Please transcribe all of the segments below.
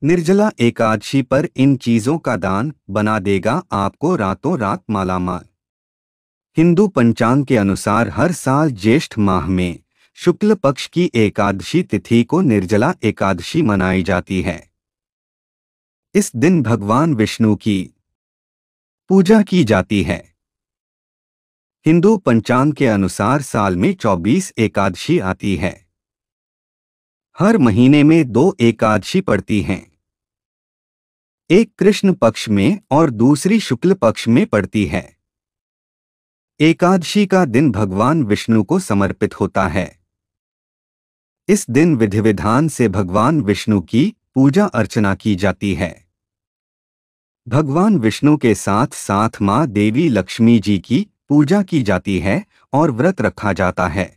निर्जला एकादशी पर इन चीजों का दान बना देगा आपको रातों रात मालामाल। हिंदू पंचांग के अनुसार हर साल ज्येष्ठ माह में शुक्ल पक्ष की एकादशी तिथि को निर्जला एकादशी मनाई जाती है। इस दिन भगवान विष्णु की पूजा की जाती है। हिंदू पंचांग के अनुसार साल में 24 एकादशी आती है। हर महीने में 2 एकादशी पड़ती हैं। एक कृष्ण पक्ष में और दूसरी शुक्ल पक्ष में पड़ती है। एकादशी का दिन भगवान विष्णु को समर्पित होता है। इस दिन विधि विधान से भगवान विष्णु की पूजा अर्चना की जाती है। भगवान विष्णु के साथ साथ मां देवी लक्ष्मी जी की पूजा की जाती है और व्रत रखा जाता है।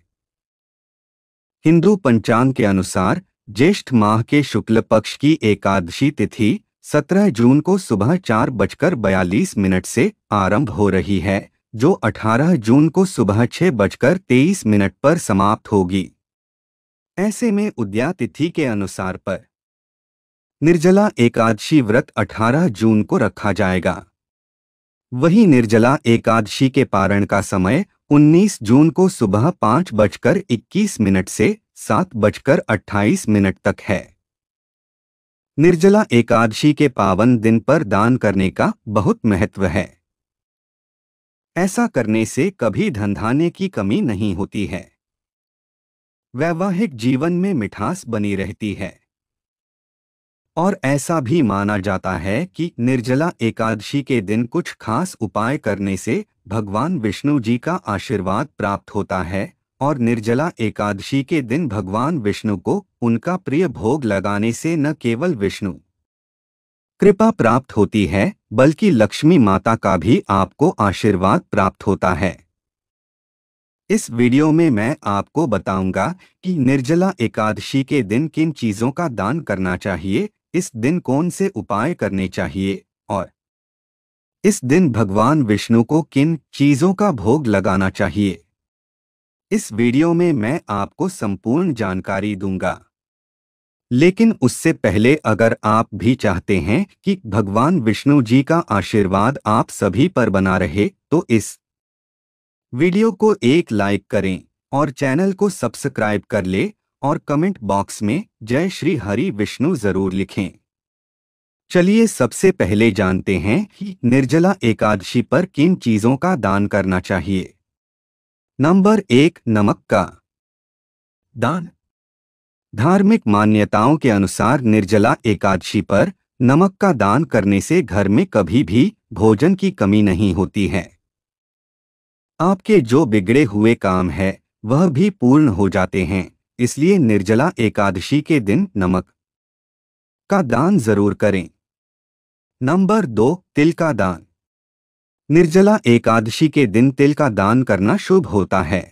हिंदू पंचांग के अनुसार ज्येष्ठ माह के शुक्ल पक्ष की एकादशी तिथि 17 जून को सुबह 4:42 से आरंभ हो रही है, जो 18 जून को सुबह 6:23 पर समाप्त होगी। ऐसे में उदया तिथि के अनुसार पर निर्जला एकादशी व्रत 18 जून को रखा जाएगा। वहीं निर्जला एकादशी के पारण का समय 19 जून को सुबह 5:21 से 7:28 तक है। निर्जला एकादशी के पावन दिन पर दान करने का बहुत महत्व है। ऐसा करने से कभी धन धान्य की कमी नहीं होती है। वैवाहिक जीवन में मिठास बनी रहती है। और ऐसा भी माना जाता है कि निर्जला एकादशी के दिन कुछ खास उपाय करने से भगवान विष्णु जी का आशीर्वाद प्राप्त होता है और निर्जला एकादशी के दिन भगवान विष्णु को उनका प्रिय भोग लगाने से न केवल विष्णु कृपा प्राप्त होती है, बल्कि लक्ष्मी माता का भी आपको आशीर्वाद प्राप्त होता है। इस वीडियो में मैं आपको बताऊंगा कि निर्जला एकादशी के दिन किन चीजों का दान करना चाहिए, इस दिन कौन से उपाय करने चाहिए और इस दिन भगवान विष्णु को किन चीजों का भोग लगाना चाहिए। इस वीडियो में मैं आपको संपूर्ण जानकारी दूंगा। लेकिन उससे पहले अगर आप भी चाहते हैं कि भगवान विष्णु जी का आशीर्वाद आप सभी पर बना रहे, तो इस वीडियो को एक लाइक करें और चैनल को सब्सक्राइब कर ले और कमेंट बॉक्स में जय श्री हरि विष्णु जरूर लिखें। चलिए सबसे पहले जानते हैं कि निर्जला एकादशी पर किन चीजों का दान करना चाहिए। नंबर 1, नमक का दान। धार्मिक मान्यताओं के अनुसार निर्जला एकादशी पर नमक का दान करने से घर में कभी भी भोजन की कमी नहीं होती है। आपके जो बिगड़े हुए काम है वह भी पूर्ण हो जाते हैं, इसलिए निर्जला एकादशी के दिन नमक का दान जरूर करें। नंबर 2, तिल का दान। निर्जला एकादशी के दिन तिल का दान करना शुभ होता है।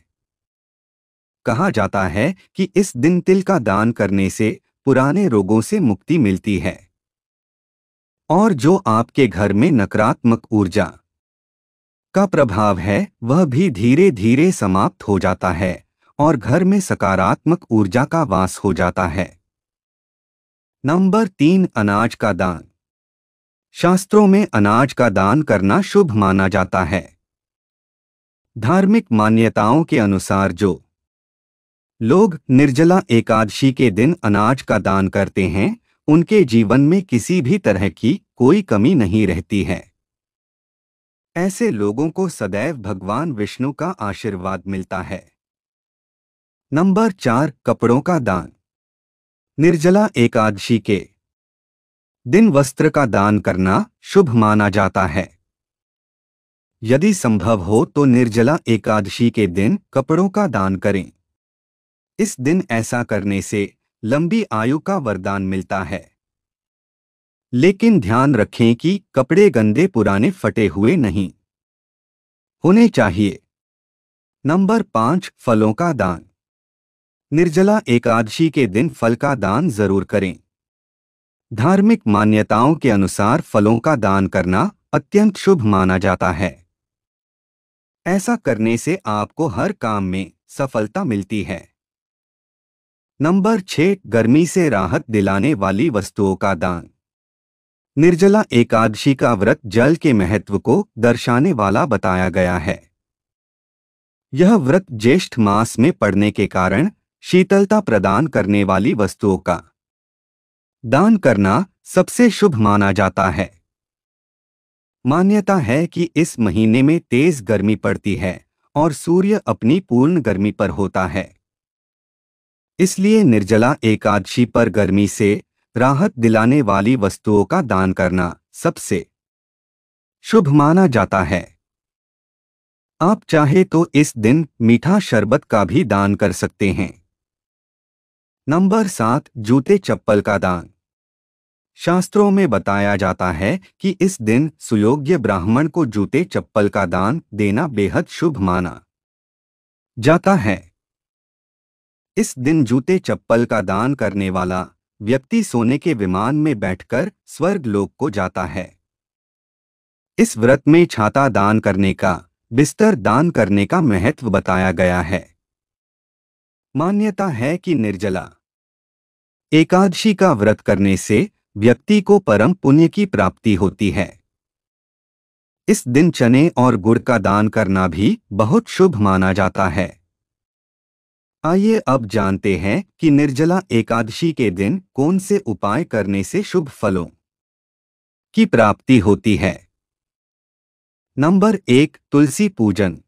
कहा जाता है कि इस दिन तिल का दान करने से पुराने रोगों से मुक्ति मिलती है और जो आपके घर में नकारात्मक ऊर्जा का प्रभाव है वह भी धीरे धीरे समाप्त हो जाता है और घर में सकारात्मक ऊर्जा का वास हो जाता है। नंबर 3, अनाज का दान। शास्त्रों में अनाज का दान करना शुभ माना जाता है। धार्मिक मान्यताओं के अनुसार जो लोग निर्जला एकादशी के दिन अनाज का दान करते हैं, उनके जीवन में किसी भी तरह की कोई कमी नहीं रहती है। ऐसे लोगों को सदैव भगवान विष्णु का आशीर्वाद मिलता है। नंबर 4, कपड़ों का दान। निर्जला एकादशी के दिन वस्त्र का दान करना शुभ माना जाता है। यदि संभव हो तो निर्जला एकादशी के दिन कपड़ों का दान करें। इस दिन ऐसा करने से लंबी आयु का वरदान मिलता है। लेकिन ध्यान रखें कि कपड़े गंदे पुराने फटे हुए नहीं होने चाहिए। नंबर 5, फलों का दान। निर्जला एकादशी के दिन फल का दान जरूर करें। धार्मिक मान्यताओं के अनुसार फलों का दान करना अत्यंत शुभ माना जाता है। ऐसा करने से आपको हर काम में सफलता मिलती है। नंबर 6, गर्मी से राहत दिलाने वाली वस्तुओं का दान। निर्जला एकादशी का व्रत जल के महत्व को दर्शाने वाला बताया गया है। यह व्रत ज्येष्ठ मास में पड़ने के कारण शीतलता प्रदान करने वाली वस्तुओं का दान करना सबसे शुभ माना जाता है। मान्यता है कि इस महीने में तेज गर्मी पड़ती है और सूर्य अपनी पूर्ण गर्मी पर होता है। इसलिए निर्जला एकादशी पर गर्मी से राहत दिलाने वाली वस्तुओं का दान करना सबसे शुभ माना जाता है। आप चाहे तो इस दिन मीठा शरबत का भी दान कर सकते हैं। नंबर 7, जूते चप्पल का दान। शास्त्रों में बताया जाता है कि इस दिन सुयोग्य ब्राह्मण को जूते चप्पल का दान देना बेहद शुभ माना जाता है। इस दिन जूते चप्पल का दान करने वाला व्यक्ति सोने के विमान में बैठकर स्वर्ग लोक को जाता है। इस व्रत में छाता दान करने का, बिस्तर दान करने का महत्व बताया गया है। मान्यता है कि निर्जला एकादशी का व्रत करने से व्यक्ति को परम पुण्य की प्राप्ति होती है। इस दिन चने और गुड़ का दान करना भी बहुत शुभ माना जाता है। आइए अब जानते हैं कि निर्जला एकादशी के दिन कौन से उपाय करने से शुभ फलों की प्राप्ति होती है। नंबर 1, तुलसी पूजन।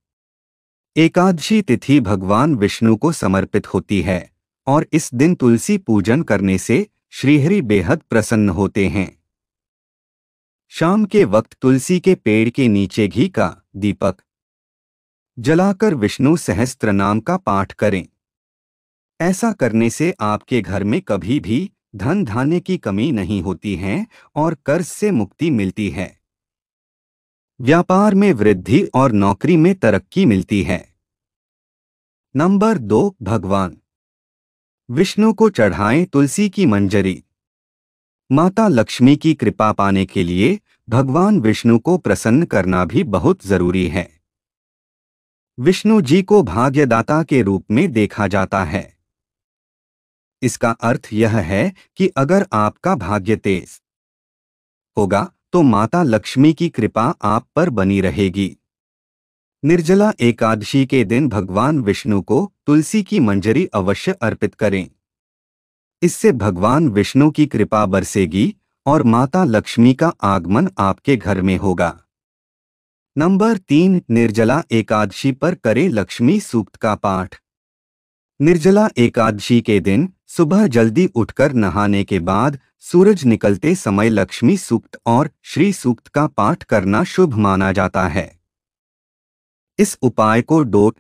एकादशी तिथि भगवान विष्णु को समर्पित होती है और इस दिन तुलसी पूजन करने से श्रीहरि बेहद प्रसन्न होते हैं। शाम के वक्त तुलसी के पेड़ के नीचे घी का दीपक जलाकर विष्णु सहस्त्र नाम का पाठ करें। ऐसा करने से आपके घर में कभी भी धन धान्य की कमी नहीं होती है और कर्ज से मुक्ति मिलती है। व्यापार में वृद्धि और नौकरी में तरक्की मिलती है। नंबर 2, भगवान विष्णु को चढ़ाएं तुलसी की मंजरी। माता लक्ष्मी की कृपा पाने के लिए भगवान विष्णु को प्रसन्न करना भी बहुत जरूरी है। विष्णु जी को भाग्यदाता के रूप में देखा जाता है। इसका अर्थ यह है कि अगर आपका भाग्य तेज होगा तो माता लक्ष्मी की कृपा आप पर बनी रहेगी। निर्जला एकादशी के दिन भगवान विष्णु को तुलसी की मंजरी अवश्य अर्पित करें। इससे भगवान विष्णु की कृपा बरसेगी और माता लक्ष्मी का आगमन आपके घर में होगा। नंबर 3, निर्जला एकादशी पर करें लक्ष्मी सूक्त का पाठ। निर्जला एकादशी के दिन सुबह जल्दी उठकर नहाने के बाद सूरज निकलते समय लक्ष्मी सूक्त और श्री सूक्त का पाठ करना शुभ माना जाता है। इस उपाय को डोट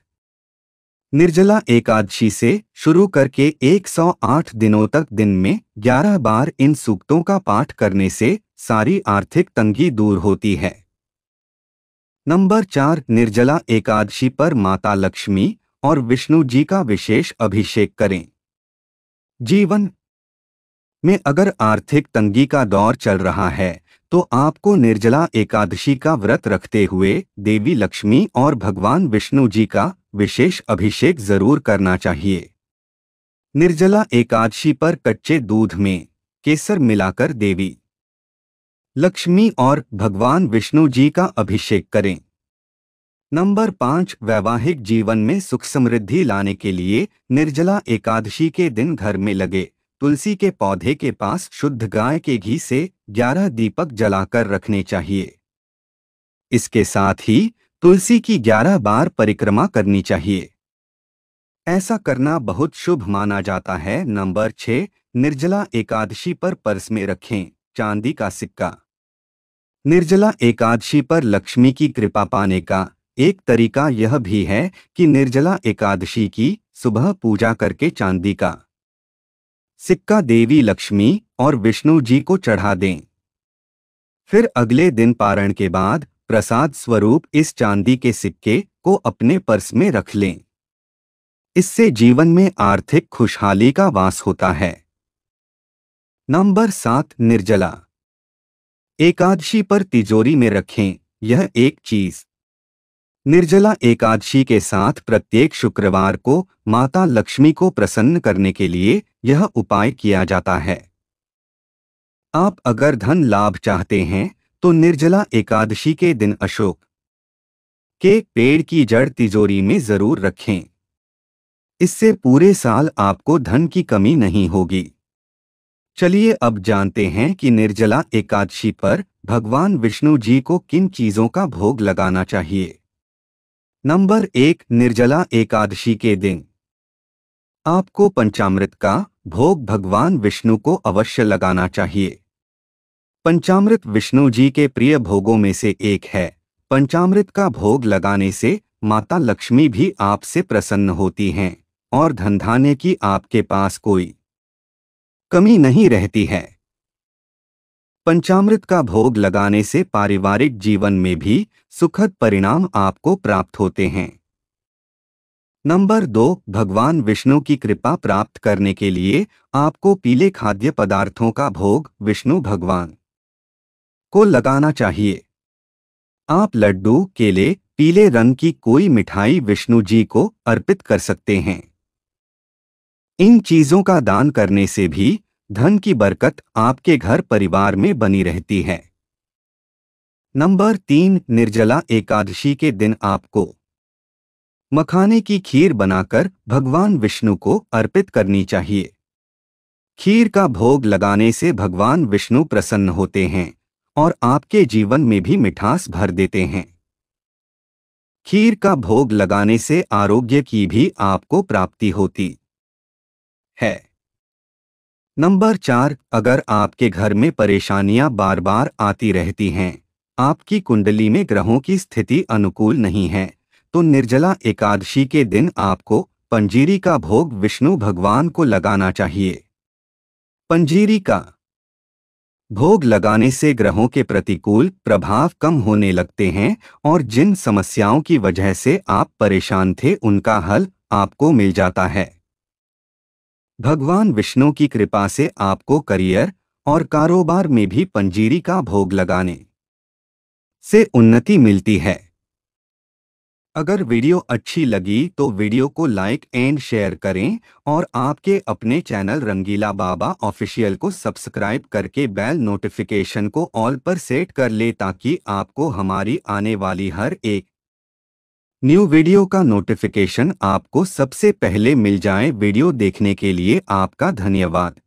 निर्जला एकादशी से शुरू करके 108 दिनों तक दिन में 11 बार इन सूक्तों का पाठ करने से सारी आर्थिक तंगी दूर होती है। नंबर 4, निर्जला एकादशी पर माता लक्ष्मी और विष्णु जी का विशेष अभिषेक करें। जीवन में अगर आर्थिक तंगी का दौर चल रहा है तो आपको निर्जला एकादशी का व्रत रखते हुए देवी लक्ष्मी और भगवान विष्णु जी का विशेष अभिषेक जरूर करना चाहिए। निर्जला एकादशी पर कच्चे दूध में केसर मिलाकर देवी लक्ष्मी और भगवान विष्णु जी का अभिषेक करें। नंबर 5, वैवाहिक जीवन में सुख समृद्धि लाने के लिए निर्जला एकादशी के दिन घर में लगे तुलसी के पौधे के पास शुद्ध गाय के घी से 11 दीपक जलाकर रखने चाहिए। इसके साथ ही तुलसी की 11 बार परिक्रमा करनी चाहिए। ऐसा करना बहुत शुभ माना जाता है। नंबर 6, निर्जला एकादशी पर पर्स में रखें चांदी का सिक्का। निर्जला एकादशी पर लक्ष्मी की कृपा पाने का एक तरीका यह भी है कि निर्जला एकादशी की सुबह पूजा करके चांदी का सिक्का देवी लक्ष्मी और विष्णु जी को चढ़ा दें। फिर अगले दिन पारण के बाद प्रसाद स्वरूप इस चांदी के सिक्के को अपने पर्स में रख लें। इससे जीवन में आर्थिक खुशहाली का वास होता है। नंबर 7, निर्जला एकादशी पर तिजोरी में रखें यह एक चीज। निर्जला एकादशी के साथ प्रत्येक शुक्रवार को माता लक्ष्मी को प्रसन्न करने के लिए यह उपाय किया जाता है। आप अगर धन लाभ चाहते हैं तो निर्जला एकादशी के दिन अशोक के पेड़ की जड़ तिजोरी में जरूर रखें। इससे पूरे साल आपको धन की कमी नहीं होगी। चलिए अब जानते हैं कि निर्जला एकादशी पर भगवान विष्णु जी को किन चीजों का भोग लगाना चाहिए। नंबर 1, निर्जला एकादशी के दिन आपको पंचामृत का भोग भगवान विष्णु को अवश्य लगाना चाहिए। पंचामृत विष्णु जी के प्रिय भोगों में से एक है। पंचामृत का भोग लगाने से माता लक्ष्मी भी आपसे प्रसन्न होती हैं और धनधान्य की आपके पास कोई कमी नहीं रहती है। पंचामृत का भोग लगाने से पारिवारिक जीवन में भी सुखद परिणाम आपको प्राप्त होते हैं। नंबर 2, भगवान विष्णु की कृपा प्राप्त करने के लिए आपको पीले खाद्य पदार्थों का भोग विष्णु भगवान को लगाना चाहिए। आप लड्डू, केले, पीले रंग की कोई मिठाई विष्णु जी को अर्पित कर सकते हैं। इन चीजों का दान करने से भी धन की बरकत आपके घर परिवार में बनी रहती है। नंबर 3, निर्जला एकादशी के दिन आपको मखाने की खीर बनाकर भगवान विष्णु को अर्पित करनी चाहिए। खीर का भोग लगाने से भगवान विष्णु प्रसन्न होते हैं और आपके जीवन में भी मिठास भर देते हैं। खीर का भोग लगाने से आरोग्य की भी आपको प्राप्ति होती है। नंबर 4, अगर आपके घर में परेशानियां बार बार आती रहती हैं, आपकी कुंडली में ग्रहों की स्थिति अनुकूल नहीं है, तो निर्जला एकादशी के दिन आपको पंजीरी का भोग विष्णु भगवान को लगाना चाहिए। पंजीरी का भोग लगाने से ग्रहों के प्रतिकूल प्रभाव कम होने लगते हैं और जिन समस्याओं की वजह से आप परेशान थे उनका हल आपको मिल जाता है। भगवान विष्णु की कृपा से आपको करियर और कारोबार में भी पंजीरी का भोग लगाने से उन्नति मिलती है। अगर वीडियो अच्छी लगी तो वीडियो को लाइक एंड शेयर करें और आपके अपने चैनल रंगीला बाबा ऑफिशियल को सब्सक्राइब करके बेल नोटिफिकेशन को ऑल पर सेट कर ले ताकि आपको हमारी आने वाली हर एक न्यू वीडियो का नोटिफिकेशन आपको सबसे पहले मिल जाए। वीडियो देखने के लिए आपका धन्यवाद।